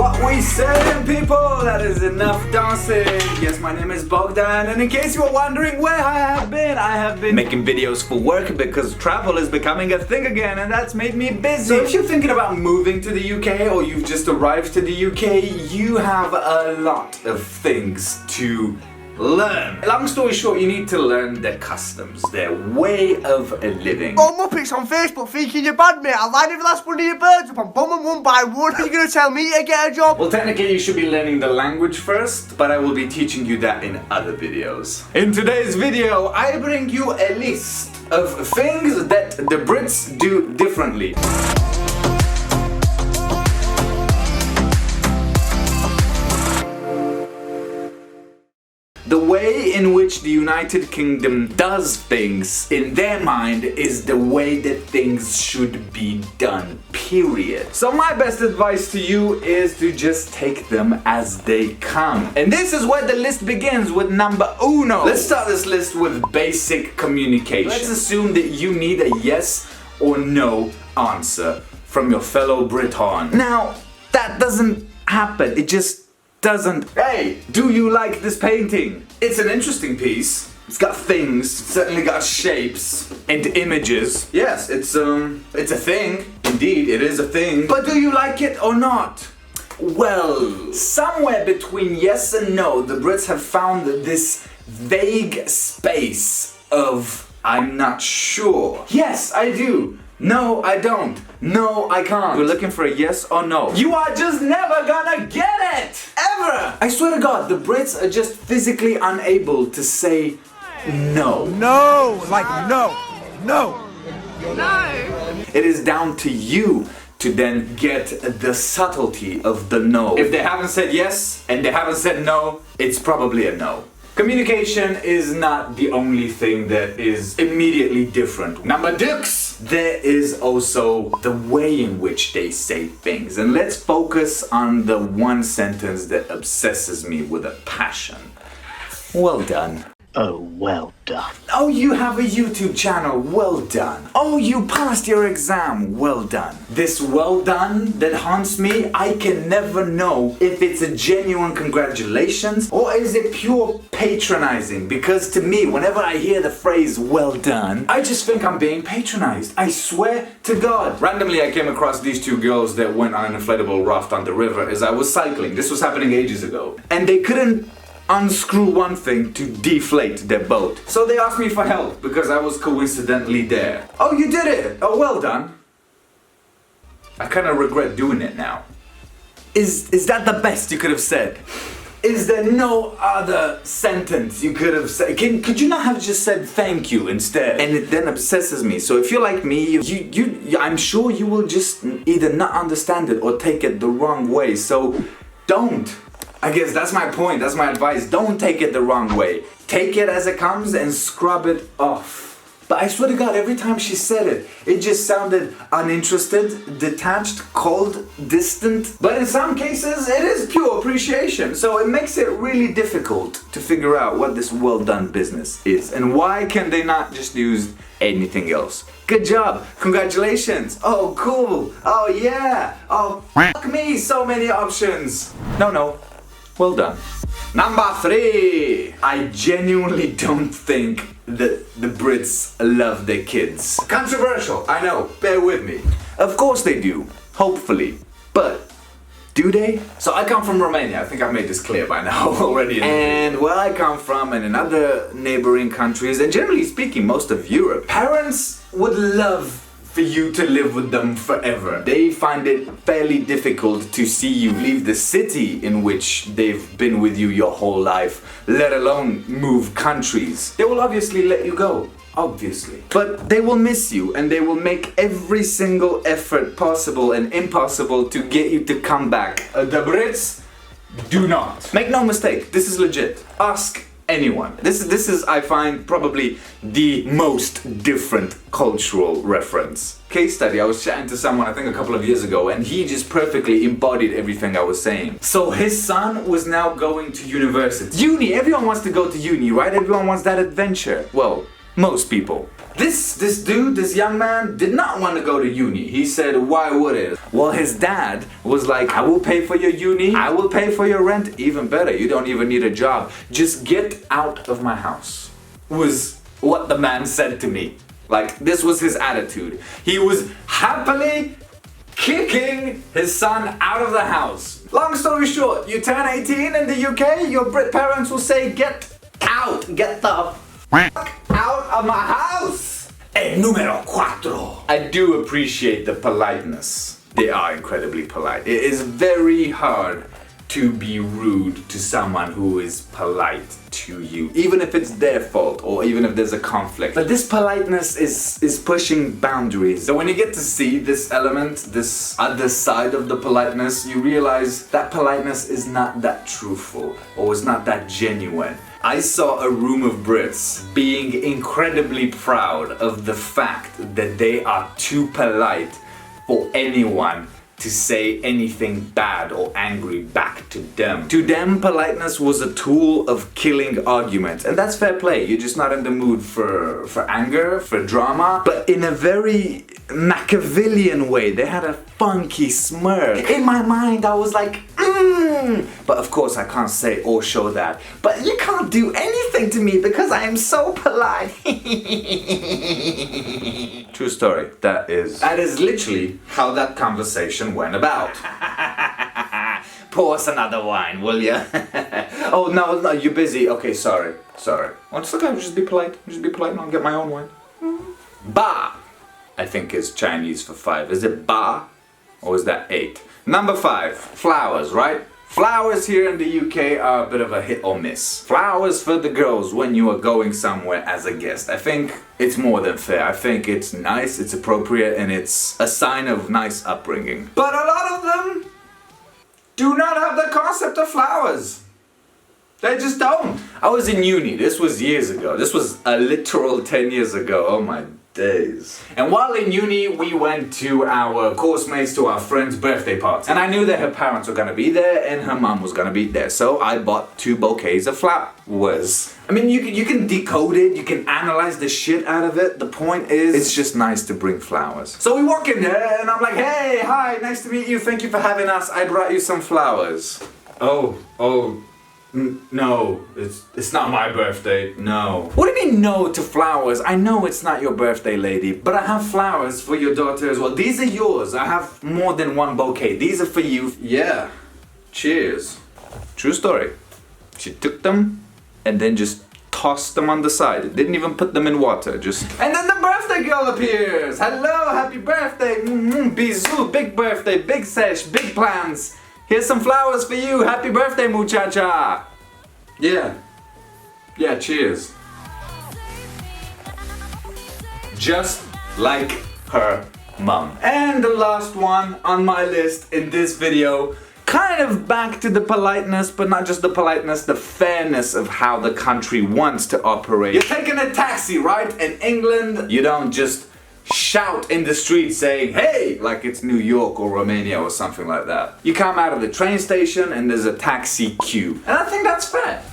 what we saying, people? That is enough dancing. Yes, my name is Bogdan, and in case you were wondering where I have been making videos for work because travel is becoming a thing again, and that's made me busy. So if you're thinking about moving to the UK or you've just arrived to the UK, you have a lot of things to learn. Long story short, you need to learn their customs, their way of living. Oh, Muppets on Facebook thinking you're bad, mate. I'll line every last one of your birds up and bomb them one by one. Are you going to tell me to get a job? Well, technically you should be learning the language first, but I will be teaching you that in other videos. In today's video, I bring you a list of things that the Brits do differently. The way in which the United Kingdom does things, in their mind, is the way that things should be done, period. So my best advice to you is to just take them as they come. And this is where the list begins with number uno. Let's start this list with basic communication. Let's assume that you need a yes or no answer from your fellow Briton. Now, that doesn't happen. It just doesn't. Hey, do you like this painting? It's an interesting piece. It's got things, certainly got shapes and images. Yes, it's a thing. Indeed, it is a thing. But do you like it or not? Well, somewhere between yes and no, the Brits have found this vague space of I'm not sure. Yes, I do. No, I don't. No, I can't. We're looking for a yes or no. You are just never gonna get it! Ever! I swear to God, the Brits are just physically unable to say no. No, like no, no. No! It is down to you to then get the subtlety of the no. If they haven't said yes and they haven't said no, it's probably a no. Communication is not the only thing that is immediately different. Number six, there is also the way in which they say things. And let's focus on the one sentence that obsesses me with a passion. Well done. Oh, well done. Oh, you have a YouTube channel, well done. Oh, you passed your exam, well done. This well done that haunts me, I can never know if it's a genuine congratulations or is it pure patronizing, because to me, whenever I hear the phrase well done, I just think I'm being patronized. I swear to God. Randomly, I came across these two girls that went on an inflatable raft on the river as I was cycling. This was happening ages ago. And they couldn't unscrew one thing to deflate their boat. So they asked me for help because I was coincidentally there. Oh, you did it! Oh, well done. I kind of regret doing it now. Is that the best you could have said? Is there no other sentence you could have said? Could you not have just said thank you instead? And it then obsesses me. So if you're like me, I'm sure you will just either not understand it or take it the wrong way. So don't. I guess that's my point, that's my advice. Don't take it the wrong way. Take it as it comes and scrub it off. But I swear to God, every time she said it, it just sounded uninterested, detached, cold, distant. But in some cases, it is pure appreciation. So it makes it really difficult to figure out what this well done business is. And why can they not just use anything else? Good job, congratulations, oh cool, oh yeah, oh fuck me, so many options. No. Well done. Number three. I genuinely don't think that the Brits love their kids. Controversial, I know, bear with me. Of course they do, hopefully. But do they? So I come from Romania, I think I've made this clear by now already. And where I come from and in other neighboring countries, and generally speaking most of Europe, parents would love for you to live with them forever. They find it fairly difficult to see you leave the city in which they've been with you your whole life, let alone move countries. They will obviously let you go, obviously. But they will miss you and they will make every single effort possible and impossible to get you to come back. The Brits do not. Make no mistake, this is legit. Ask anyone. This is, I find, probably the most different cultural reference. Case study, I was chatting to someone I think a couple of years ago and he just perfectly embodied everything I was saying. So his son was now going to university. Uni, everyone wants to go to uni, right? Everyone wants that adventure. Well, Most people. This dude, this young man, did not want to go to uni. He said, why would it? Well, his dad was like, I will pay for your uni, I will pay for your rent. Even better, you don't even need a job. Just get out of my house. Was what the man said to me. Like, this was his attitude. He was happily kicking his son out of the house. Long story short, you turn 18 in the UK, your Brit parents will say, get out, get the out of my house! And numero 4. I do appreciate the politeness. They are incredibly polite. It is very hard to be rude to someone who is polite to you, even if it's their fault or even if there's a conflict. But this politeness is pushing boundaries. So when you get to see this element, this other side of the politeness, you realize that politeness is not that truthful or is not that genuine. I saw a room of Brits being incredibly proud of the fact that they are too polite for anyone to say anything bad or angry back to them. To them, politeness was a tool of killing arguments. And that's fair play. You're just not in the mood for anger, for drama. But in a very Machiavellian way, they had a funky smirk. In my mind, I was like, But of course, I can't say or show that. But you can't do anything to me because I am so polite. True story. That is literally how that conversation went about. Pour us another wine, will ya? Oh, no, you're busy. Okay, sorry. Well, it's okay, just be polite. And I'll get my own wine. Ba, I think is Chinese for 5. Is it ba? Or is that 8? Number 5, flowers, right? Flowers here in the UK are a bit of a hit or miss. Flowers for the girls when you are going somewhere as a guest. I think it's more than fair. I think it's nice, it's appropriate, and it's a sign of nice upbringing. But a lot of them do not have the concept of flowers. They just don't. I was in uni, this was years ago. This was a literal 10 years ago, oh my days. And while in uni, we went to our course mates, to our friend's birthday party. And I knew that her parents were gonna be there and her mom was gonna be there. So I bought 2 bouquets of flowers. I mean, you can decode it, you can analyze the shit out of it. The point is, it's just nice to bring flowers. So we walk in there and I'm like, hey, hi, nice to meet you. Thank you for having us. I brought you some flowers. No, it's not my birthday, no. What do you mean no to flowers? I know it's not your birthday, lady, but I have flowers for your daughter as well. These are yours. I have more than 1 bouquet. These are for you. Yeah, cheers. True story. She took them and then just tossed them on the side. Didn't even put them in water, just... And then the birthday girl appears. Hello, happy birthday. Bisous, big birthday, big sesh, big plans. Here's some flowers for you. Happy birthday, muchacha. Yeah, cheers. Just like her mom. And the last one on my list in this video, kind of back to the politeness, but not just the politeness, the fairness of how the country wants to operate. You're taking a taxi, right? In England, you don't just shout in the street saying, hey, like it's New York or Romania or something like that. You come out of the train station and there's a taxi queue. And I think that's fair,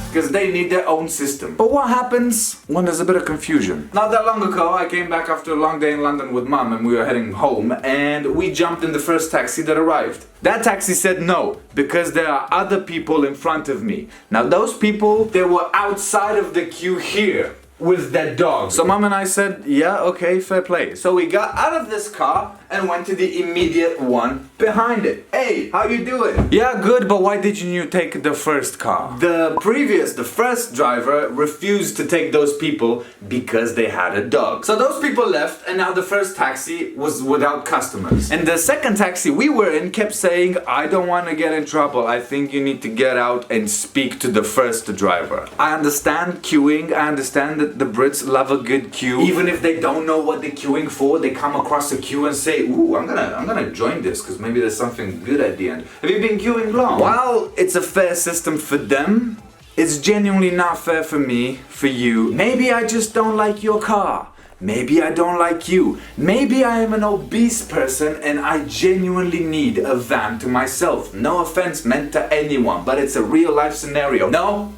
because they need their own system. But what happens when there's a bit of confusion? Not that long ago, I came back after a long day in London with mum and we were heading home and we jumped in the first taxi that arrived. That taxi said no, because there are other people in front of me. Now those people, they were outside of the queue here with their dog. So mom and I said, yeah, okay, fair play. So we got out of this car and went to the immediate one behind it. Hey, how you doing? Yeah, good, but why didn't you take the first car? The first driver refused to take those people because they had a dog. So those people left and now the first taxi was without customers. And the second taxi we were in kept saying, I don't want to get in trouble. I think you need to get out and speak to the first driver. I understand queuing. I understand that the Brits love a good queue. Even if they don't know what they're queuing for, they come across a queue and say, ooh, I'm gonna join this because maybe there's something good at the end. Have you been queuing long? While it's a fair system for them, it's genuinely not fair for me, for you. Maybe I just don't like your car. Maybe I don't like you. Maybe I am an obese person and I genuinely need a van to myself. No offense meant to anyone, but it's a real life scenario. No,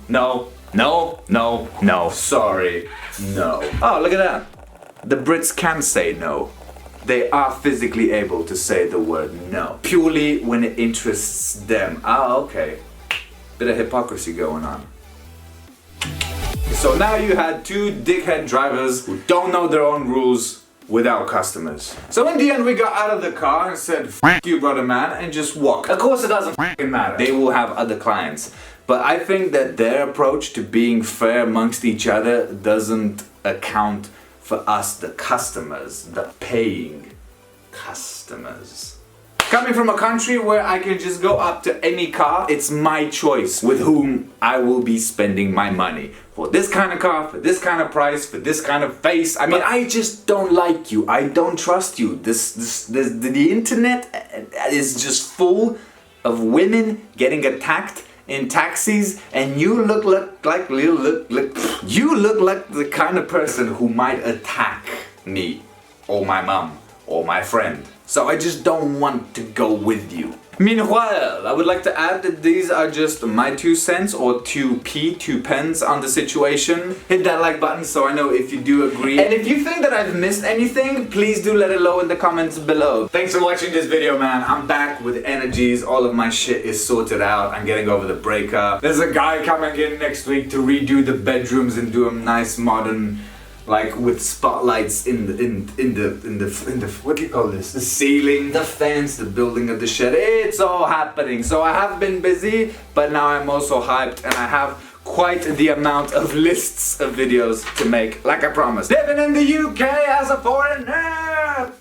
No, no, no, sorry, no. Oh, look at that. The Brits can say no. They are physically able to say the word no. Purely when it interests them. Ah, okay. Bit of hypocrisy going on. So now you had two dickhead drivers who don't know their own rules without customers. So in the end we got out of the car and said, "F you brother man," and just walk. Of course it doesn't f***ing matter. They will have other clients. But I think that their approach to being fair amongst each other doesn't account for us, the customers, the paying customers. Coming from a country where I can just go up to any car, it's my choice with whom I will be spending my money. For this kind of car, for this kind of price, for this kind of face. I mean, I just don't like you. I don't trust you. The internet is just full of women getting attacked in taxis, and you look like the kind of person who might attack me or my mom or my friend. So I just don't want to go with you. Meanwhile, I would like to add that these are just my 2 cents or 2 pence on the situation. Hit that like button so I know if you do agree. And if you think that I've missed anything, please do let it know in the comments below. Thanks for watching this video, man. I'm back with energies. All of my shit is sorted out. I'm getting over the breakup. There's a guy coming in next week to redo the bedrooms and do them nice modern, like with spotlights in the what do you call this? The ceiling, the fence, the building of the shed. It's all happening. So I have been busy, but now I'm also hyped and I have quite the amount of lists of videos to make, like I promised. Living in the UK as a foreigner.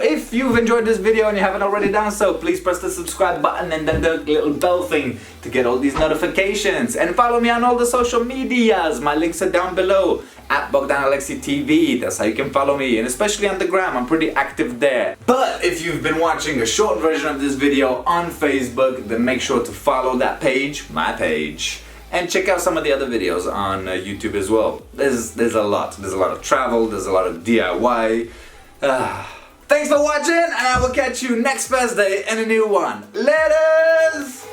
If you've enjoyed this video and you haven't already done so, please press the subscribe button and then the little bell thing to get all these notifications. And follow me on all the social medias. My links are down below. At BogdanAlexiTV. That's how you can follow me. And especially on the gram, I'm pretty active there. But if you've been watching a short version of this video on Facebook, then make sure to follow that page, my page. And check out some of the other videos on YouTube as well. There's a lot. There's a lot of travel. There's a lot of DIY. Thanks for watching, and I will catch you next Thursday in a new one. Laters!